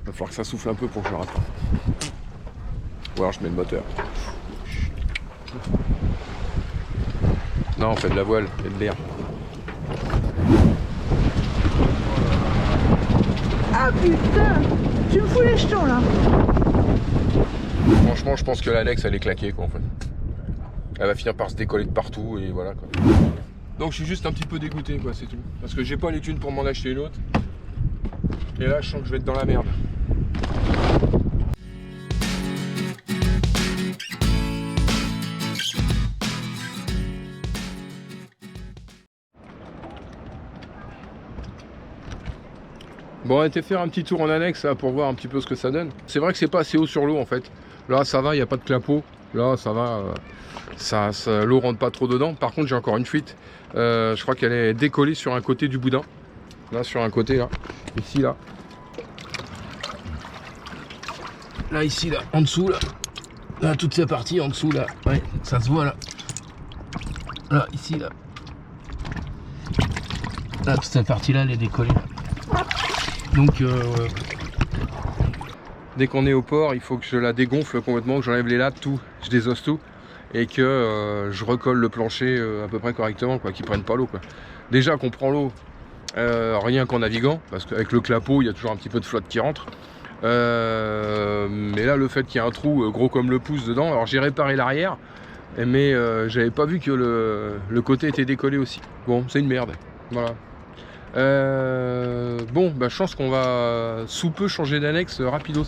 Va falloir que ça souffle un peu pour que je rate. Ou alors je mets le moteur. Non, on fait de la voile et de l'air. Ah putain, tu me fous les jetons là. Franchement, je pense que l'annexe elle est claquée quoi en fait. Elle va finir par se décoller de partout et voilà quoi. Donc je suis juste un petit peu dégoûté quoi, c'est tout. Parce que j'ai pas les thunes pour m'en acheter une autre. Et là je sens que je vais être dans la merde. Bon, on a été faire un petit tour en annexe là, pour voir un petit peu ce que ça donne. C'est vrai que c'est pas assez haut sur l'eau en fait. Là ça va, il n'y a pas de clapot. Là ça va, l'eau rentre pas trop dedans. Par contre j'ai encore une fuite. Je crois qu'elle est décollée sur un côté du boudin. Là sur un côté là. Ici là. Là ici là, en dessous là. Là toute cette partie en dessous là. Ouais, ça se voit là. Là, ici là. Là toute cette partie là elle est décollée là. Donc dès qu'on est au port, il faut que je la dégonfle complètement, que j'enlève les lattes, tout, je désosse tout et que je recolle le plancher à peu près correctement, quoi, qu'ils prennent pas l'eau. Déjà qu'on prend l'eau rien qu'en naviguant, parce qu'avec le clapot, il y a toujours un petit peu de flotte qui rentre. Mais là, le fait qu'il y ait un trou gros comme le pouce dedans, alors j'ai réparé l'arrière, mais j'avais pas vu que le côté était décollé aussi. Bon, c'est une merde, voilà. Bon, bah, je pense qu'on va sous peu changer d'annexe rapidos.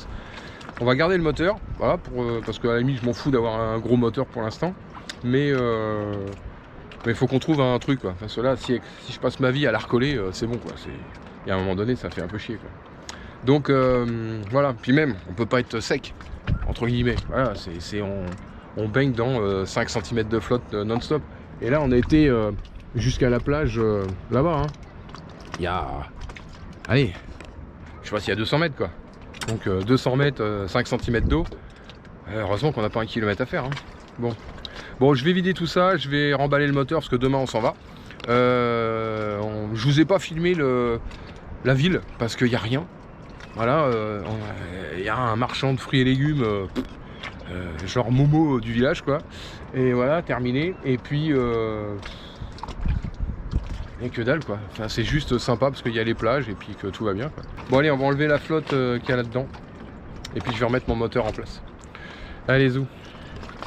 On va garder le moteur, voilà, parce qu'à la limite je m'en fous d'avoir un gros moteur pour l'instant, mais il faut qu'on trouve un truc quoi. Parce que là, si je passe ma vie à la recoller, c'est bon quoi. Et à un moment donné, ça fait un peu chier quoi. Donc voilà. Puis même, on peut pas être sec entre guillemets. Voilà, on baigne dans 5 cm de flotte non-stop. Et là, on a été jusqu'à la plage là-bas. Hein. Il y a, allez, je sais pas s'il y a 200 mètres quoi. Donc 200 mètres, 5 cm d'eau. Heureusement qu'on n'a pas un kilomètre à faire. Hein. Bon, je vais vider tout ça, je vais remballer le moteur parce que demain on s'en va. Je vous ai pas filmé la ville parce qu'il n'y a rien. Voilà, il y a un marchand de fruits et légumes, genre Momo du village quoi. Et voilà, terminé. Et puis... et que dalle quoi, enfin, c'est juste sympa parce qu'il y a les plages et puis que tout va bien quoi. Bon allez, on va enlever la flotte qu'il y a là-dedans et puis je vais remettre mon moteur en place. Allez zou,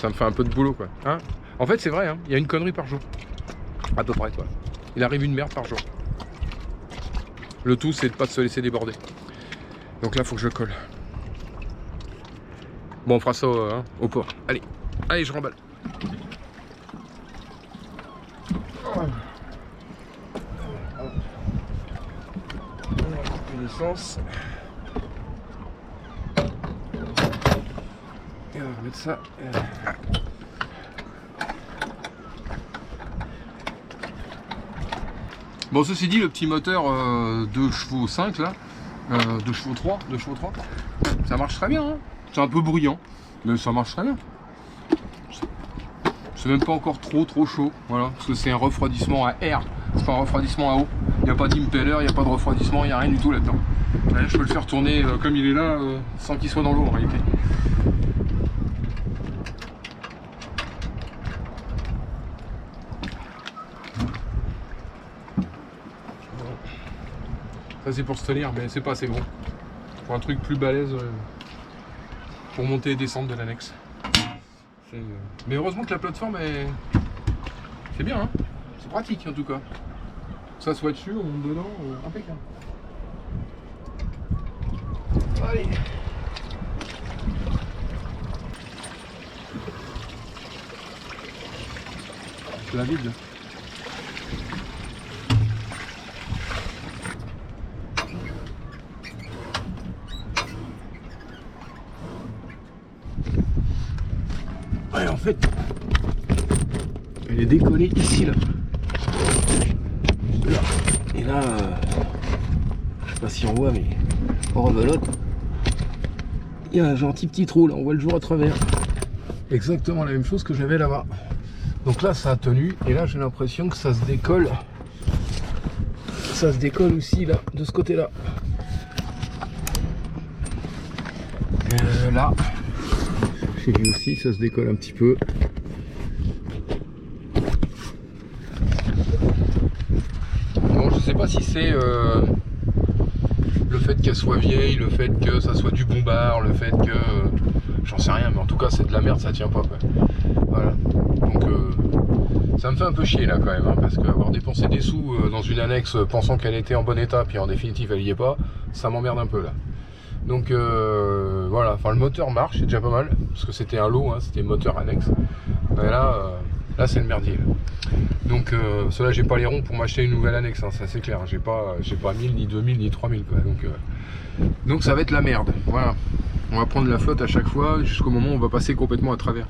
ça me fait un peu de boulot quoi. Hein, en fait c'est vrai, hein, il y a une connerie par jour, à peu près quoi. Il arrive une merde par jour. Le tout c'est de pas se laisser déborder. Donc là faut que je colle. Bon on fera ça hein, au port. Allez, je remballe. L'essence. Et on va mettre ça. Bon, ceci dit, le petit moteur 2 chevaux 5 là, 2 chevaux 3, ça marche très bien. Hein. C'est un peu bruyant, mais ça marche très bien. C'est même pas encore trop chaud, voilà, parce que c'est un refroidissement à air, c'est pas un refroidissement à eau. Il n'y a pas d'impeller, il n'y a pas de refroidissement, il n'y a rien du tout là-dedans. Je peux le faire tourner comme il est là, sans qu'il soit dans l'eau en réalité. Ça c'est pour se tenir, mais c'est pas assez gros. Pour un truc plus balèze, pour monter et descendre de l'annexe. Mais heureusement que la plateforme est... c'est bien, hein, c'est pratique en tout cas. Ça soit dessus, on monte dedans, impeccable. Allez. Je la vide. Ouais, en fait, elle est décollée ici là. Et là, je sais pas si on voit, mais on rebelote. Il y a un gentil petit trou là, on voit le jour à travers. Exactement la même chose que j'avais là-bas. Donc là, ça a tenu, et là, j'ai l'impression que ça se décolle. Ça se décolle aussi là, de ce côté-là. Là, chez lui aussi, ça se décolle un petit peu. Bon, je sais pas si c'est le fait qu'elle soit vieille, le fait que ça soit du bombard, le fait que j'en sais rien, mais en tout cas c'est de la merde, ça tient pas quoi. Voilà. Donc ça me fait un peu chier là quand même, hein, parce qu'avoir dépensé des sous dans une annexe pensant qu'elle était en bon état, puis en définitive elle y est pas, ça m'emmerde un peu là. Donc voilà, enfin le moteur marche, c'est déjà pas mal, parce que c'était un lot, hein, c'était moteur annexe. Et là c'est le merdier. Là. Donc cela j'ai pas les ronds pour m'acheter une nouvelle annexe, hein, ça c'est clair, j'ai pas 1000, ni 2000, ni 3000 quoi. Donc ça va être la merde, voilà. On va prendre la flotte à chaque fois, jusqu'au moment où on va passer complètement à travers.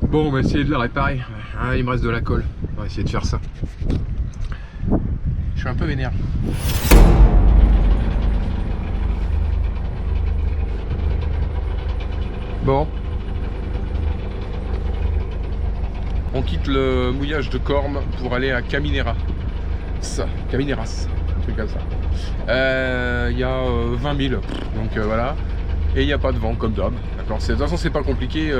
Bon, on va essayer de la réparer. Ah, il me reste de la colle, on va essayer de faire ça. Je suis un peu vénère. Bon, on quitte le mouillage de Corme pour aller à Camineras, un truc comme ça. Il y a 20 000, donc voilà, et il n'y a pas de vent comme d'hab. De toute façon, c'est pas compliqué.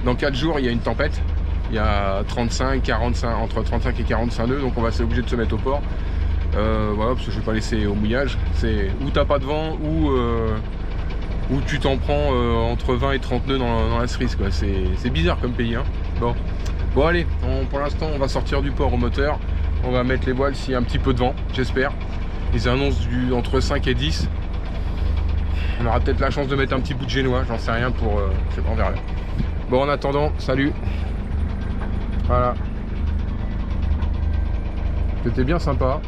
Dans 4 jours, il y a une tempête. Il y a 35, 45, entre 35 et 45 nœuds, donc on va être obligé de se mettre au port. Voilà, parce que je vais pas laisser au mouillage. C'est où t'as pas de vent, ou tu t'en prends entre 20 et 30 nœuds dans la cerise quoi. C'est bizarre comme pays hein. Bon allez, pour l'instant on va sortir du port au moteur, on va mettre les voiles s'il y a un petit peu de vent, j'espère. Ils annoncent entre 5 et 10. On aura peut-être la chance de mettre un petit bout de génois, j'en sais rien pour... je sais pas, on verra. Bon en attendant, salut. Voilà. C'était bien sympa.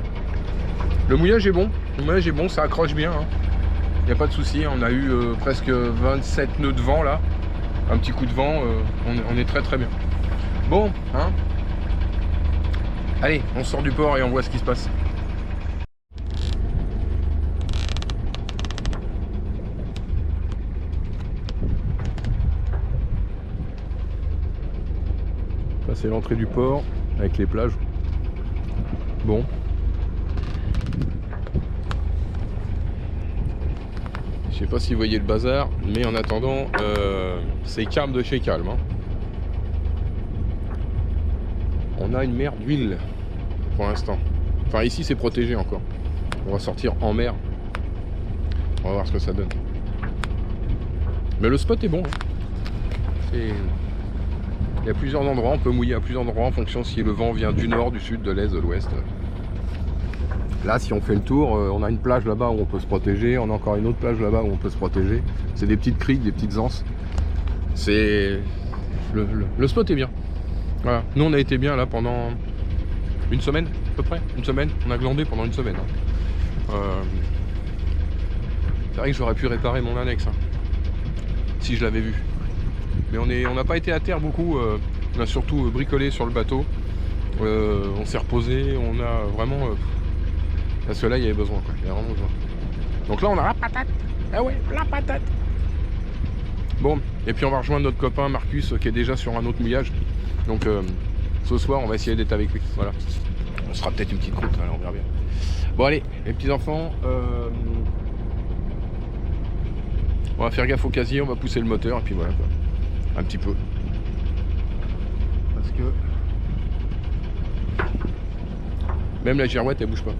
Le mouillage est bon, ça accroche bien hein. Il n'y a pas de souci, on a eu presque 27 nœuds de vent là. Un petit coup de vent, on est très très bien. Bon, hein. Allez, on sort du port et on voit ce qui se passe. Là c'est l'entrée du port avec les plages. Bon. Je sais pas si vous voyez le bazar, mais en attendant, c'est calme de chez calme. Hein. On a une mer d'huile pour l'instant. Enfin ici c'est protégé encore. On va sortir en mer. On va voir ce que ça donne. Mais le spot est bon. Hein. Il y a plusieurs endroits, on peut mouiller à plusieurs endroits en fonction si le vent vient du nord, du sud, de l'est, de l'ouest. Là, si on fait le tour, on a une plage là-bas où on peut se protéger, on a encore une autre plage là-bas où on peut se protéger. C'est des petites criques, des petites anses. C'est... Le spot est bien. Voilà. Nous, on a été bien là pendant une semaine, à peu près. Une semaine. On a glandé pendant une semaine. Hein. C'est vrai que j'aurais pu réparer mon annexe, hein, si je l'avais vu. Mais on n'a pas été à terre beaucoup. On a surtout bricolé sur le bateau. On s'est reposé. On a vraiment... parce que là, il y avait besoin, quoi. Il y a vraiment besoin. Donc là, on a la patate. Ah ouais, la patate. Bon, et puis on va rejoindre notre copain Marcus qui est déjà sur un autre mouillage. Donc ce soir, on va essayer d'être avec lui. Voilà. On sera peut-être une petite route, alors on verra bien. Bon, allez, les petits enfants. On va faire gaffe au casier, on va pousser le moteur, et puis voilà, quoi. Un petit peu. Parce que... même la girouette, elle bouge pas.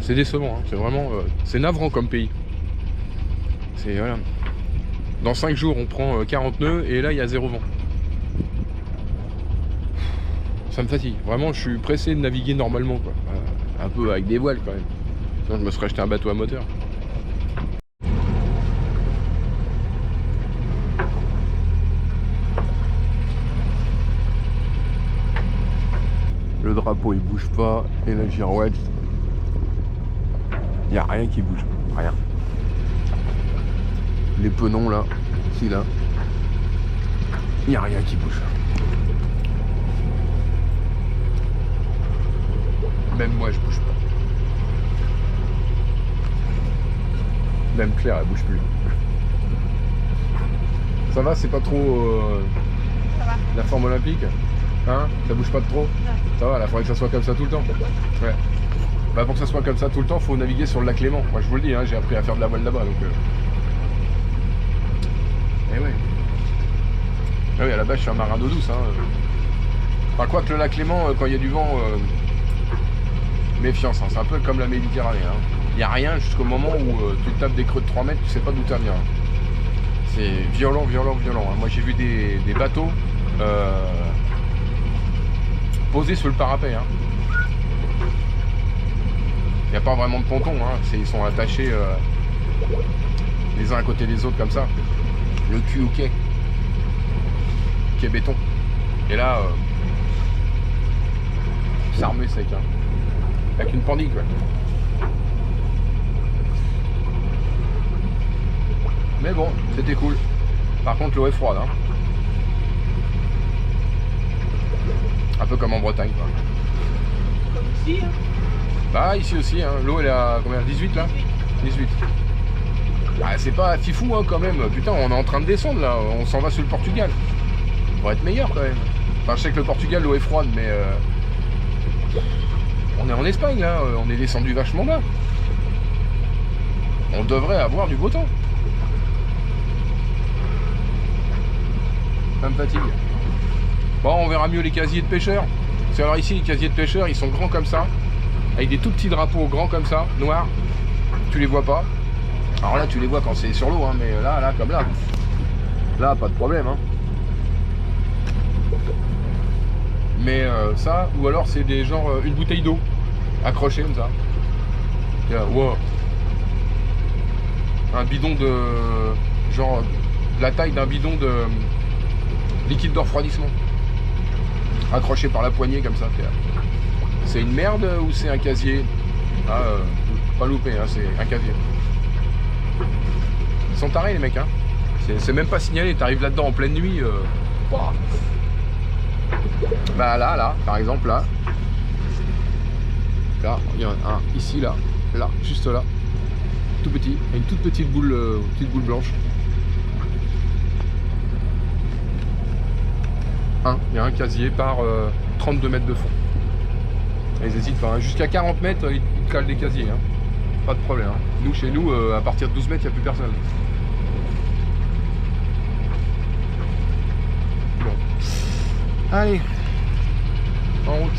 C'est décevant, hein. C'est vraiment... c'est navrant comme pays. C'est... voilà. Dans 5 jours, on prend 40 nœuds, et là, il y a 0 vent. Ça me fatigue. Vraiment, je suis pressé de naviguer normalement, quoi. Un peu avec des voiles, quand même. Sinon, je me serais acheté un bateau à moteur. Le drapeau il bouge pas et la girouette, il n'y a rien qui bouge, rien. Les penons là, ici là, il n'y a rien qui bouge. Même moi je bouge pas. Même Claire elle bouge plus. Ça va, c'est pas trop Ça va. la forme olympique? Hein? Ça bouge pas de trop? Non. Ça va, il faudrait que ça soit comme ça tout le temps. Ouais. Bah pour que ça soit comme ça tout le temps, faut naviguer sur le lac Léman. Moi je vous le dis, hein, j'ai appris à faire de la voile là-bas donc. Eh ouais. Ah oui, à la base je suis un marin d'eau douce. Hein. Enfin quoi que le lac Léman, quand il y a du vent, méfiance, hein. C'est un peu comme la Méditerranée. Hein. Il n'y a rien jusqu'au moment où tu tapes des creux de 3 mètres, tu sais pas d'où ça vient. C'est violent, violent, violent. Hein. Moi j'ai vu des bateaux posés sur le parapet. Hein. Il n'y a pas vraiment de ponton, hein. Ils sont attachés les uns à côté des autres comme ça. Le cul au quai. Quai béton. Et là, c'est armé sec. Hein. Avec une pendule, quoi. Mais bon, c'était cool. Par contre, l'eau est froide. Hein. Un peu comme en Bretagne, quoi. Comme ici, hein. Bah ici aussi, hein. L'eau elle est à combien, 18 là 18. Ah, c'est pas fifou hein, quand même. Putain, on est en train de descendre là. On s'en va sur le Portugal. On pourrait être meilleur quand même. Enfin, je sais que le Portugal, l'eau est froide, mais on est en Espagne là. On est descendu vachement bas. On devrait avoir du beau temps. Ça me fatigue. Bon, on verra mieux les casiers de pêcheurs. C'est alors ici, les casiers de pêcheurs, ils sont grands comme ça. Avec des tout petits drapeaux grands comme ça, noirs. Tu les vois pas. Alors là, tu les vois quand c'est sur l'eau, hein, mais là, comme là. Là, pas de problème. Hein. Mais ça, ou alors c'est des genre une bouteille d'eau accrochée comme ça. Wow. Un bidon de genre de la taille d'un bidon de liquide de refroidissement. Accroché par la poignée comme ça. C'est une merde ou c'est un casier? Ah, pas loupé, hein, c'est un casier. Ils sont tarés les mecs, hein. C'est même pas signalé, t'arrives là-dedans en pleine nuit. Bah là, par exemple, là. Là, il y en a un ici, là, juste là. Tout petit, une toute petite boule blanche. Il y a un casier par 32 mètres de fond. Ils n'hésitent pas, hein. Jusqu'à 40 mètres, ils calent des casiers. Hein. Pas de problème. Hein. Nous, chez nous, à partir de 12 mètres, il n'y a plus personne. Bon. Allez. En route.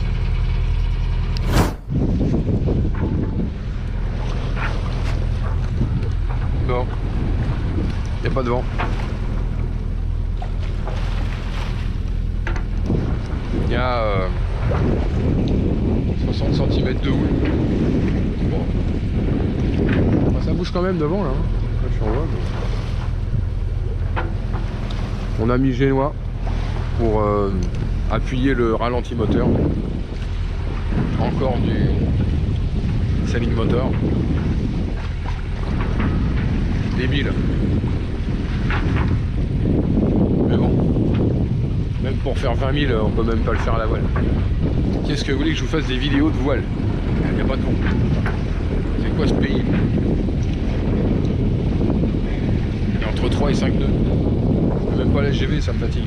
Non. Il n'y a pas de vent. Il y a 60 cm de houle. Bon. Bah, ça bouge quand même devant là. Là je suis en voie. On a mis le génois pour appuyer le ralenti moteur. Encore du saline moteur. Débile. Mais bon. Même pour faire 20 000, on peut même pas le faire à la voile. Qu'est-ce que vous voulez que je vous fasse des vidéos de voile? Il n'y a pas de vent. C'est quoi ce pays? Il y a entre 3 et 5 nœuds. Même pas la GV, ça me fatigue.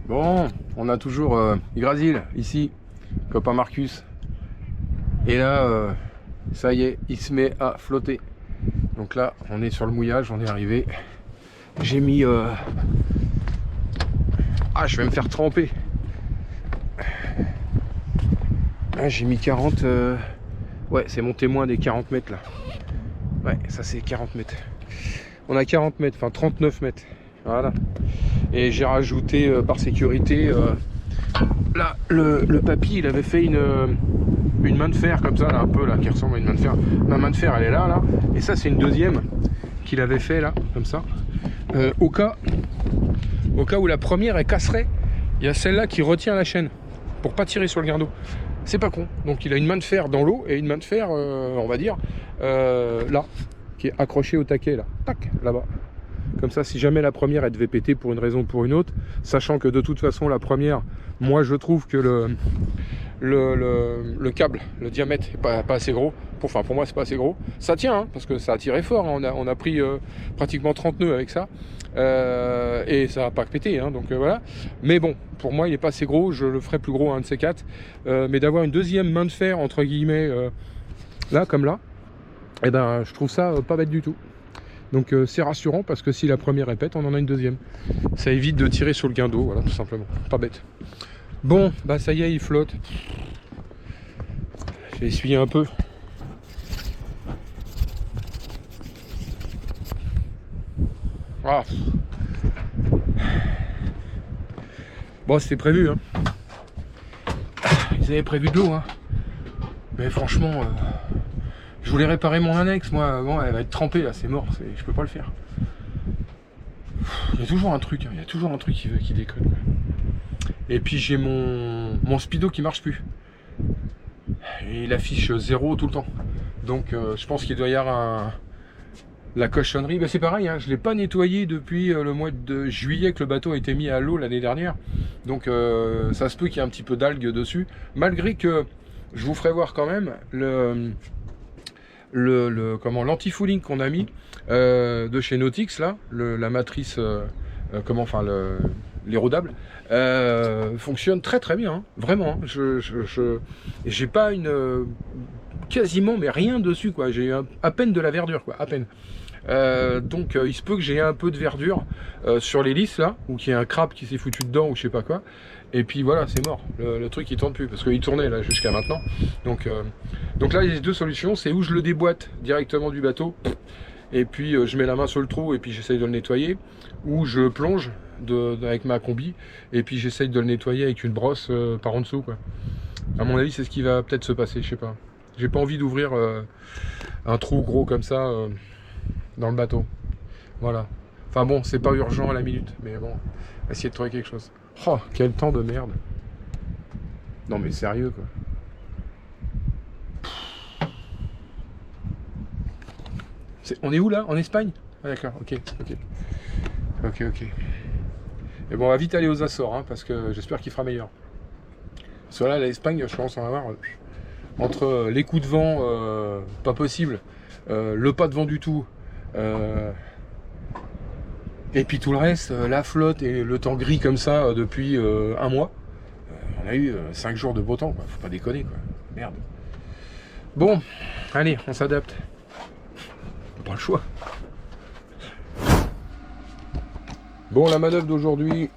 Bon, on a toujours Yggdrasil ici, copain Marcus. Et là, ça y est, il se met à flotter. Donc là, on est sur le mouillage, on est arrivé. J'ai mis... Ah, je vais me faire tremper. Ah, j'ai mis 40... Ouais, c'est mon témoin des 40 mètres là. Ouais, ça c'est 40 mètres. On a 40 mètres, enfin 39 mètres. Voilà. Et j'ai rajouté par sécurité là le papy il avait fait une main de fer comme ça là, un peu là qui ressemble à une main de fer. Ma main de fer elle est là et ça c'est une deuxième qu'il avait fait là comme ça au cas où la première elle casserait, il y a celle-là qui retient la chaîne pour pas tirer sur le garde d'eau. C'est pas con. Donc il a une main de fer dans l'eau et une main de fer, on va dire, là, qui est accrochée au taquet, là. Tac, là-bas. Comme ça, si jamais la première, elle devait péter pour une raison ou pour une autre, sachant que de toute façon, la première, moi, je trouve que le câble, le diamètre est pas assez gros. Enfin, pour moi, c'est pas assez gros. Ça tient, hein, parce que ça a tiré fort. Hein. On a pris pratiquement 30 nœuds avec ça. Et ça va pas péter, hein, donc voilà. Mais bon, pour moi, il est pas assez gros. Je le ferai plus gros, un de ces quatre. Mais d'avoir une deuxième main de fer, entre guillemets, là, comme là, et ben, je trouve ça pas bête du tout. Donc c'est rassurant parce que si la première répète, on en a une deuxième. Ça évite de tirer sur le guindeau, voilà, tout simplement. Pas bête. Bon, bah ça y est, il flotte. J'ai essuyé un peu. Ah. Bon, c'était prévu, hein. Ils avaient prévu de l'eau, hein. Mais franchement, je voulais réparer mon annexe, moi. Bon, elle va être trempée là, c'est mort, je peux pas le faire. Il y a toujours un truc, hein. Il y a toujours un truc qui déconne. Et puis j'ai mon speedo qui marche plus. Et il affiche 0 tout le temps. Donc je pense qu'il doit y avoir la cochonnerie. Ben, c'est pareil, hein, je ne l'ai pas nettoyé depuis le mois de juillet que le bateau a été mis à l'eau l'année dernière. Donc ça se peut qu'il y ait un petit peu d'algues dessus. Malgré que je vous ferai voir quand même l'anti-fouling qu'on a mis de chez Nautix, là, la matrice, l'érodable, fonctionne très très bien, hein, vraiment. Hein. J'ai pas quasiment mais rien dessus, quoi. J'ai à peine de la verdure, quoi, à peine. Donc il se peut que j'ai un peu de verdure sur l'hélice là, ou qu'il y ait un crabe qui s'est foutu dedans ou je sais pas quoi. Et puis voilà, c'est mort. Le truc il tourne plus parce qu'il tournait là jusqu'à maintenant. Donc là il y a deux solutions, c'est où je le déboîte directement du bateau et puis je mets la main sur le trou et puis j'essaye de le nettoyer, ou je plonge avec ma combi et puis j'essaye de le nettoyer avec une brosse par en dessous, quoi. À mon avis c'est ce qui va peut-être se passer, je sais pas. J'ai pas envie d'ouvrir un trou gros comme ça dans le bateau. Voilà. Enfin bon, c'est pas urgent à la minute, mais bon, essayer de trouver quelque chose. Oh, quel temps de merde. Non mais sérieux, quoi. On est où là? En Espagne? Ah d'accord, ok. Et bon, on va vite aller aux Açores, hein, parce que j'espère qu'il fera meilleur. Parce que là, l'Espagne, je pense en avoir entre les coups de vent, pas possible, le pas de vent du tout, et puis tout le reste, la flotte et le temps gris comme ça depuis un mois. On a eu 5 jours de beau temps, quoi. Faut pas déconner, quoi. Merde. Bon, allez, on s'adapte. Pas le choix. Bon, la manœuvre d'aujourd'hui,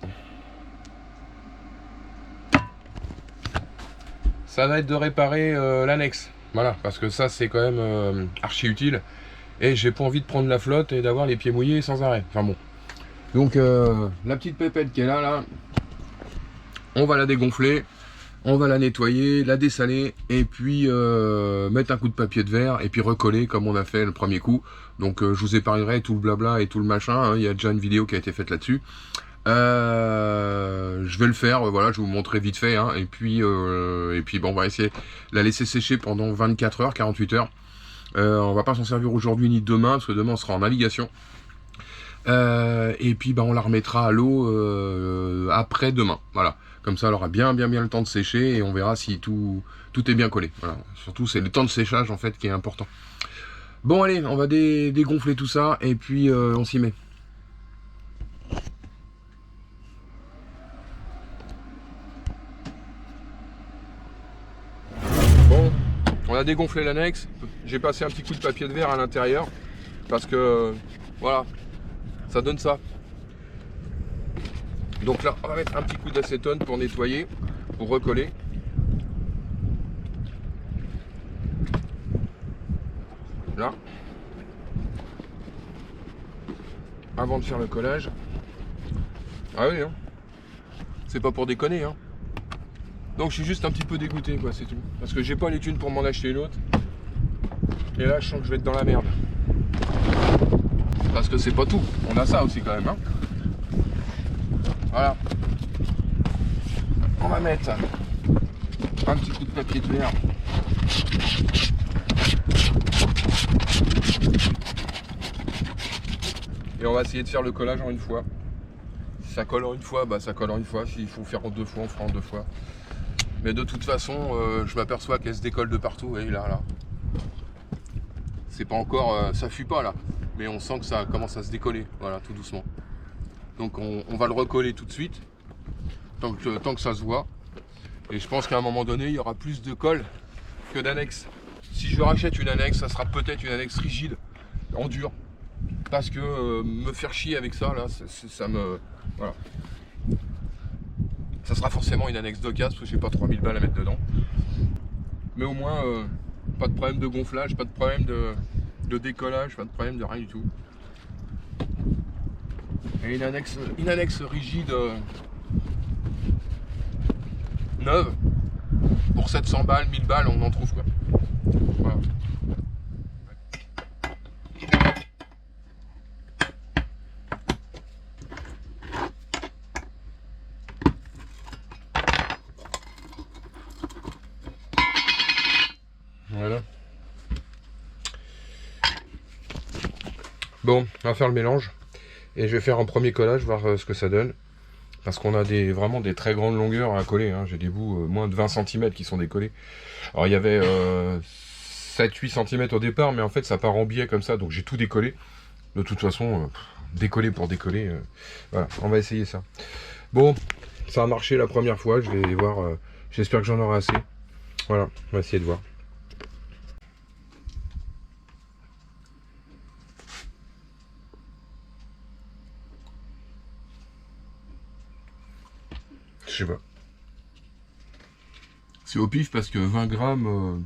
ça va être de réparer l'annexe. Voilà, parce que ça c'est quand même archi utile. Et j'ai pas envie de prendre la flotte et d'avoir les pieds mouillés sans arrêt. Enfin bon. Donc la petite pépette qui est là, on va la dégonfler, on va la nettoyer, la dessaler, et puis mettre un coup de papier de verre, et puis recoller comme on a fait le premier coup. Donc je vous épargnerai tout le blabla et tout le machin, hein. Il y a déjà une vidéo qui a été faite là-dessus. Je vais le faire, voilà, je vais vous montrer vite fait, hein. Et puis bon, on va essayer de la laisser sécher pendant 24 heures, 48 heures. On va pas s'en servir aujourd'hui ni demain, parce que demain on sera en navigation. Et puis on la remettra à l'eau après demain, voilà. Comme ça elle aura bien le temps de sécher et on verra si tout est bien collé. Voilà. Surtout c'est le temps de séchage en fait qui est important. Bon allez, on va dégonfler tout ça et puis on s'y met. Bon, on a dégonflé l'annexe. J'ai passé un petit coup de papier de verre à l'intérieur parce que voilà, ça donne ça. Donc là, on va mettre un petit coup d'acétone pour nettoyer, pour recoller. Là. Avant de faire le collage. Ah oui, hein. C'est pas pour déconner, hein. Donc je suis juste un petit peu dégoûté, quoi, c'est tout. Parce que j'ai pas les thunes pour m'en acheter une autre. Et là, je sens que je vais être dans la merde. Parce que c'est pas tout. On a ça aussi quand même, hein. Voilà. On va mettre Un petit coup de papier de verre. Et on va essayer de faire le collage en une fois. Si ça colle en une fois, bah ça colle en une fois. S'il faut faire en 2 fois, on fera en 2 fois. Mais de toute façon, je m'aperçois qu'elle se décolle de partout. Et là. C'est pas encore, ça fuit pas là. Mais on sent que ça commence à se décoller. Voilà, tout doucement. Donc on va le recoller tout de suite. Tant que ça se voit. Et je pense qu'à un moment donné, il y aura plus de colle que d'annexe. Si je rachète une annexe, ça sera peut-être une annexe rigide, en dur. Parce que me faire chier avec ça, là, ça me... Voilà. Ça sera forcément une annexe d'occasion, parce que j'ai pas 3000 balles à mettre dedans. Mais au moins, pas de problème de gonflage, pas de problème de décollage, pas de problème de rien du tout. Et une annexe rigide neuve, pour 700 balles, 1000 balles, on en trouve quoi. Voilà. Voilà. Bon, on va faire le mélange et je vais faire un premier collage, voir ce que ça donne. Parce qu'on a vraiment des très grandes longueurs à coller, hein. J'ai des bouts moins de 20 cm qui sont décollés. Alors il y avait 7-8 cm au départ, mais en fait ça part en biais comme ça, donc j'ai tout décollé. De toute façon, décoller pour décoller, voilà, on va essayer ça. Bon, ça a marché la première fois, je vais voir, j'espère que j'en aurai assez. Voilà, on va essayer de voir. Je sais pas. C'est au pif parce que 20 grammes,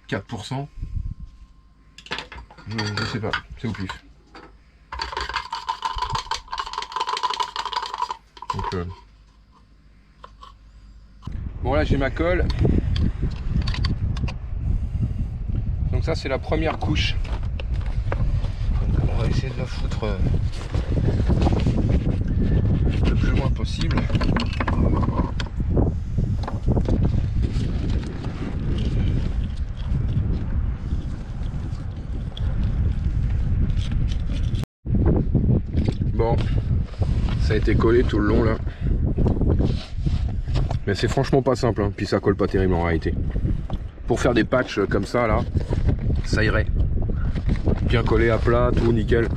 4%, je sais pas, c'est au pif. Donc, bon là j'ai ma colle. Donc ça c'est la première couche. Donc, on va essayer de la foutre le plus loin possible. Bon, ça a été collé tout le long là. Mais c'est franchement pas simple, hein. Puis ça colle pas terrible en réalité. Pour faire des patchs comme ça là, ça irait. Bien collé à plat, tout nickel.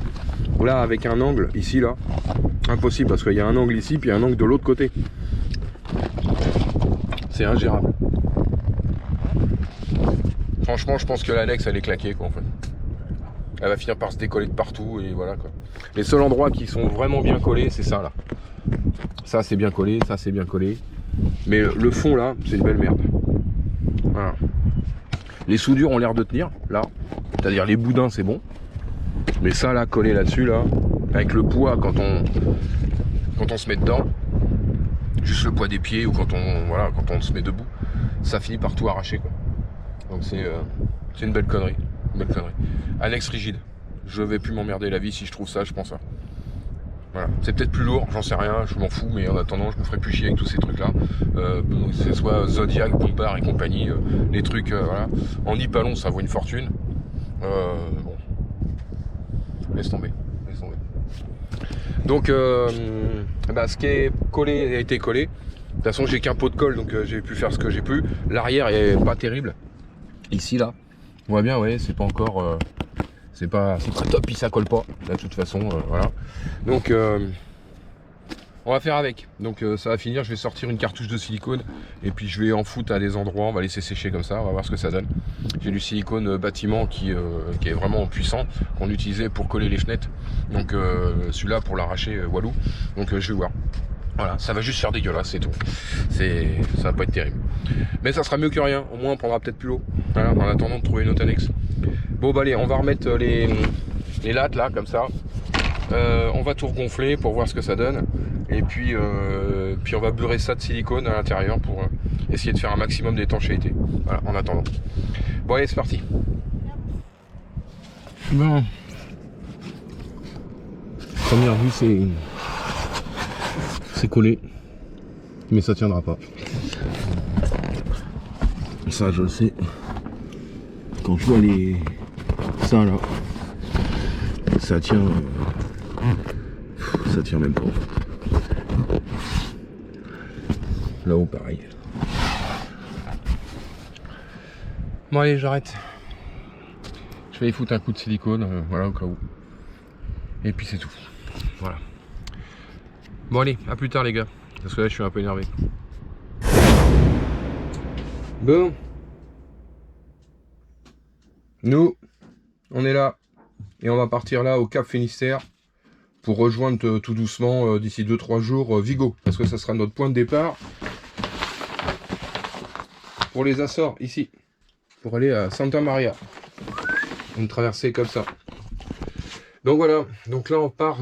Là avec un angle ici là, impossible parce qu'il y a un angle ici puis un angle de l'autre côté. C'est ingérable. Franchement je pense que l'annexe elle est claquée quoi en fait. Elle va finir par se décoller de partout et voilà quoi. Les seuls endroits qui sont vraiment bien collés c'est ça là. Ça c'est bien collé, ça c'est bien collé. Mais le fond là c'est une belle merde. Voilà. Les soudures ont l'air de tenir là. C'est-à-dire les boudins c'est bon. Mais ça là collé là-dessus là, avec le poids quand on se met dedans, juste le poids des pieds ou quand on se met debout, ça finit par tout arracher quoi. Donc c'est une belle connerie. Annexe rigide. Je vais plus m'emmerder la vie si je trouve ça, je pense ça. Voilà. C'est peut-être plus lourd, j'en sais rien, je m'en fous, mais en attendant je me ferai plus chier avec tous ces trucs là. Que ce soit Zodiac, Bompard et compagnie, les trucs voilà. En Nipalon ça vaut une fortune. Bon. Laisse tomber. Donc ce qui est collé a été collé. De toute façon j'ai qu'un pot de colle donc j'ai pu faire ce que j'ai pu. L'arrière est pas terrible. Ici là, on voit bien, ouais, c'est pas encore c'est pas top, puis ça colle pas de toute façon, voilà. Donc on va faire avec. Donc ça va finir, je vais sortir une cartouche de silicone et puis je vais en foutre à des endroits, on va laisser sécher comme ça, on va voir ce que ça donne. J'ai du silicone bâtiment qui est vraiment puissant, qu'on utilisait pour coller les fenêtres. Donc celui-là pour l'arracher walou. Donc je vais voir. Voilà, ça va juste faire dégueulasse, c'est tout. Ça va pas être terrible. Mais ça sera mieux que rien, au moins on prendra peut-être plus l'eau. Voilà, en attendant de trouver une autre annexe. Bon bah allez, on va remettre les lattes là, comme ça. On va tout regonfler pour voir ce que ça donne. Et puis on va beurrer ça de silicone à l'intérieur pour essayer de faire un maximum d'étanchéité. Voilà, en attendant. Bon allez, c'est parti. Bon. Première vue, c'est collé. Mais ça tiendra pas. Ça, je le sais. Quand je vois les... ça là, ça tient même pas. Là-haut, pareil. Bon allez, j'arrête. Je vais y foutre un coup de silicone, voilà, au cas où. Et puis c'est tout. Voilà. Bon allez, à plus tard les gars. Parce que là je suis un peu énervé. Bon. Nous, on est là. Et on va partir là au Cap Finistère. Pour rejoindre tout doucement d'ici 2-3 jours Vigo. Parce que ça sera notre point de départ. Pour les Açores, ici. Pour aller à Santa Maria. Une traversée comme ça. Donc voilà. Donc là on part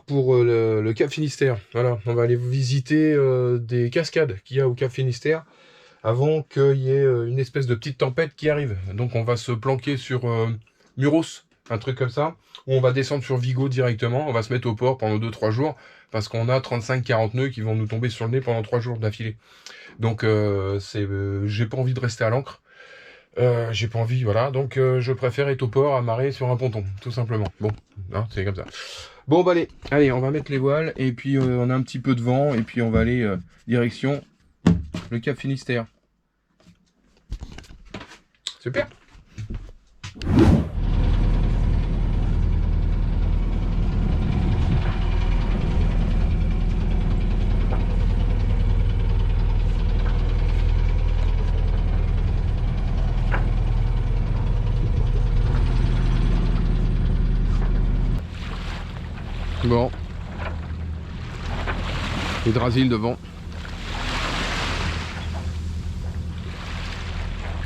pour le Cap Finistère. Voilà. On va aller visiter des cascades qu'il y a au Cap Finistère. Avant qu'il y ait une espèce de petite tempête qui arrive. Donc on va se planquer sur Muros. Un truc comme ça. Où on va descendre sur Vigo directement. On va se mettre au port pendant 2-3 jours. Parce qu'on a 35-40 nœuds qui vont nous tomber sur le nez pendant 3 jours d'affilée. Donc j'ai pas envie de rester à l'ancre. J'ai pas envie, voilà. Donc je préfère être au port amarré sur un ponton, tout simplement. Bon, hein, c'est comme ça. Bon bah allez, on va mettre les voiles. Et puis on a un petit peu de vent. Et puis on va aller direction le Cap Finistère. Super. Bon. Hydrasil devant.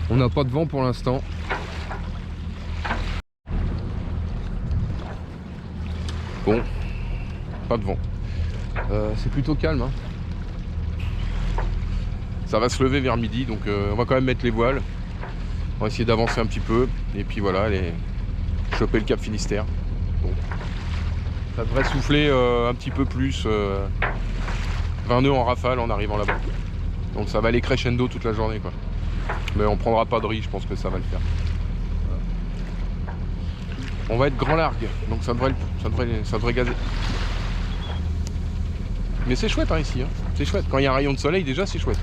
On n'a pas de vent pour l'instant. Bon. Pas de vent. C'est plutôt calme. Hein. Ça va se lever vers midi, donc on va quand même mettre les voiles. On va essayer d'avancer un petit peu. Et puis voilà, aller choper le Cap Finistère. Bon. Ça devrait souffler un petit peu plus. 20 nœuds en rafale en arrivant là-bas. Donc ça va aller crescendo toute la journée quoi. Mais on prendra pas de riz, je pense que ça va le faire. On va être grand largue, donc ça devrait gazer. Mais c'est chouette hein, ici, hein. C'est chouette. Quand il y a un rayon de soleil déjà c'est chouette.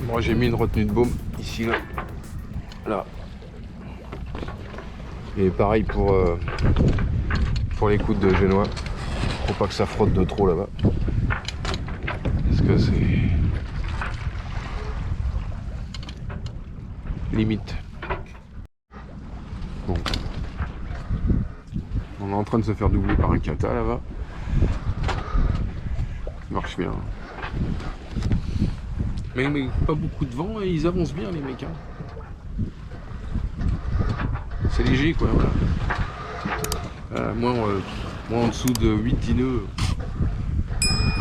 Moi j'ai mis une retenue de baume ici là. Et pareil pour les coudes de génois. Faut pas que ça frotte de trop là-bas. Parce que c'est limite. Bon. On est en train de se faire doubler par un kata là-bas. Ça marche bien. Mais pas beaucoup de vent et ils avancent bien les mecs. Hein. C'est léger quoi. Voilà. Moi en dessous de 8-10 nœuds,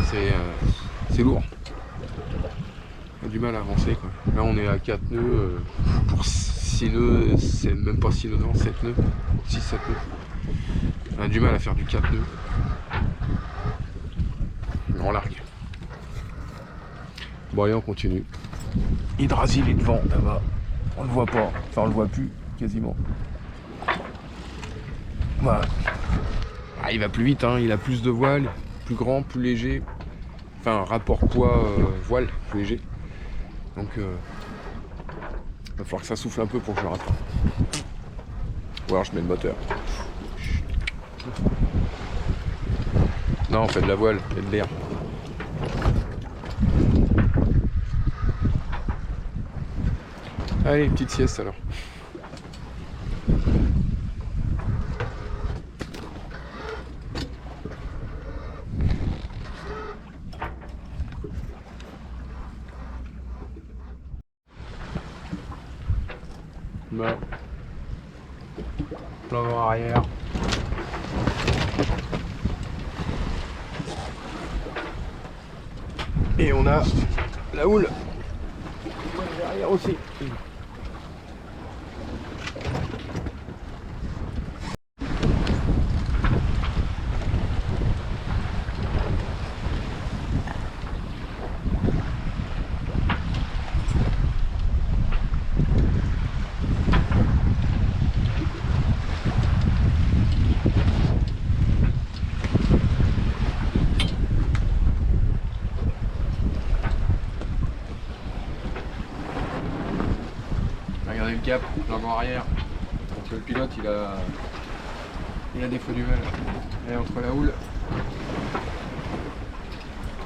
c'est lourd. On a du mal à avancer quoi. Là on est à 4 nœuds pour 6 nœuds, c'est même pas 6 nœuds, non, 7 nœuds, 6-7 nœuds. On a du mal à faire du 4 nœuds. On largue. Bon allez, on continue. Hydrasil est devant là-bas. On le voit pas, enfin on le voit plus quasiment. Voilà. Ah, il va plus vite, hein. Il a plus de voile, plus grand, plus léger. Enfin rapport poids voile, plus léger. Donc il va falloir que ça souffle un peu pour que je le rattrape. Ou alors je mets le moteur. Non, on fait de la voile, il y a de l'air. Allez, petite sieste alors. Bon. L'avant arrière. Et on a la houle derrière aussi. Regardez le cap, l'avant arrière. Donc le pilote il a des feux d'humeur. Et entre la houle,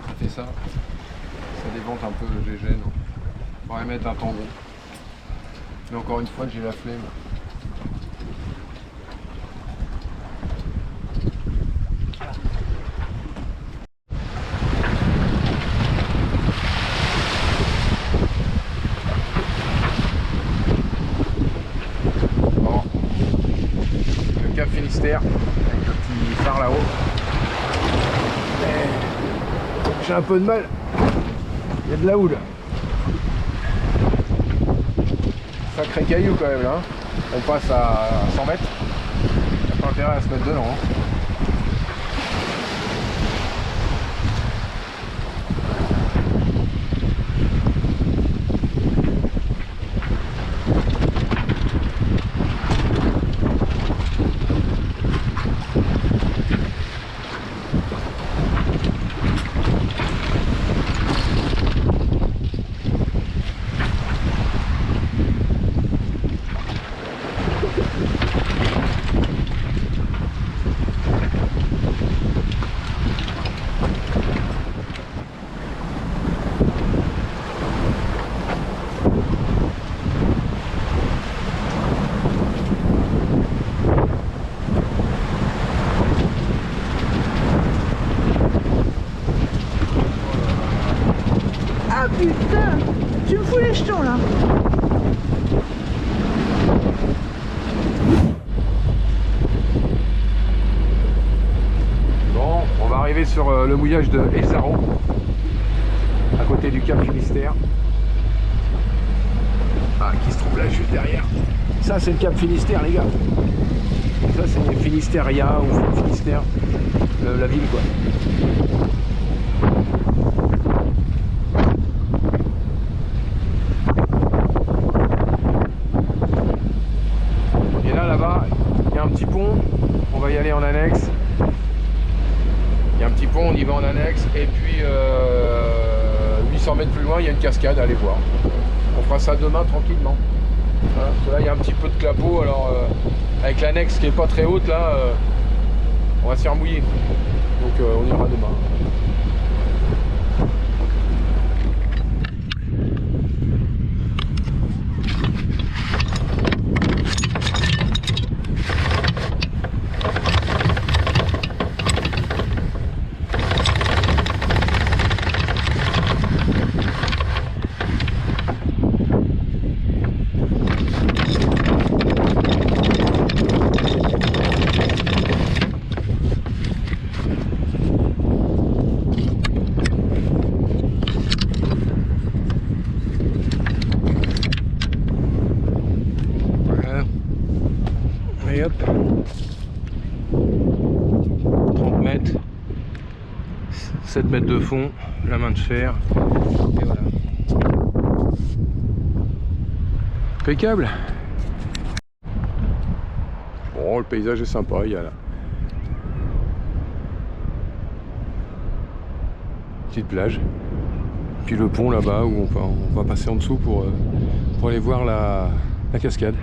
ça fait ça. Ça dévente un peu le GGN. Il faudrait mettre un tangon. Mais encore une fois j'ai la flemme. Cap Finistère avec le petit phare là-haut. J'ai un peu de mal, il y a de la houle. Sacré caillou quand même là. On passe à 100 mètres. Il n'y a pas intérêt à se mettre dedans. Hein. Ah putain, tu me fous les jetons là. Bon, on va arriver sur le mouillage de Elzaro, à côté du Cap Finistère. Ah, qui se trouve là juste derrière. Ça c'est le Cap Finistère les gars. Ça c'est Finistèria ou Finistère, la ville quoi. Et là-bas, il y a un petit pont, on va y aller en annexe. Il y a un petit pont, on y va en annexe. Et puis 800 mètres plus loin, il y a une cascade, allez voir. On fera ça demain tranquillement. Voilà, parce que là, il y a un petit peu de clapot, alors avec l'annexe qui est pas très haute, là, on va se faire mouiller. Donc on ira demain. Et hop, 30 mètres, 7 mètres de fond, la main de fer, et voilà. Impeccable. Bon, le paysage est sympa, il y a la petite plage, puis le pont là-bas où on va passer en dessous pour aller voir la cascade,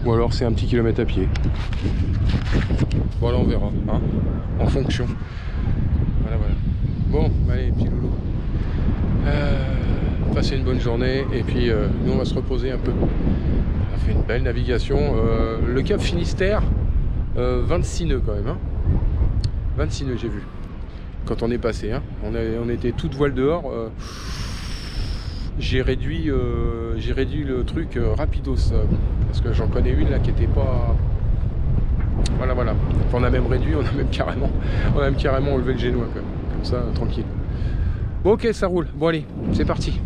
ou alors c'est un petit kilomètre à pied. Voilà, on verra, hein, en fonction. Voilà, voilà. Bon, allez, petit loulou. Passez une bonne journée, et puis nous on va se reposer un peu. On a fait une belle navigation. Le cap Finistère, 26 nœuds quand même, hein. 26 nœuds j'ai vu quand on est passé, hein. On était toute voile dehors. J'ai réduit le truc rapidos, parce que j'en connais une là qui était pas. Voilà, voilà. Enfin, on a même réduit, on a même carrément enlevé le génois, comme ça, tranquille. Bon, ok, ça roule. Bon, allez, c'est parti.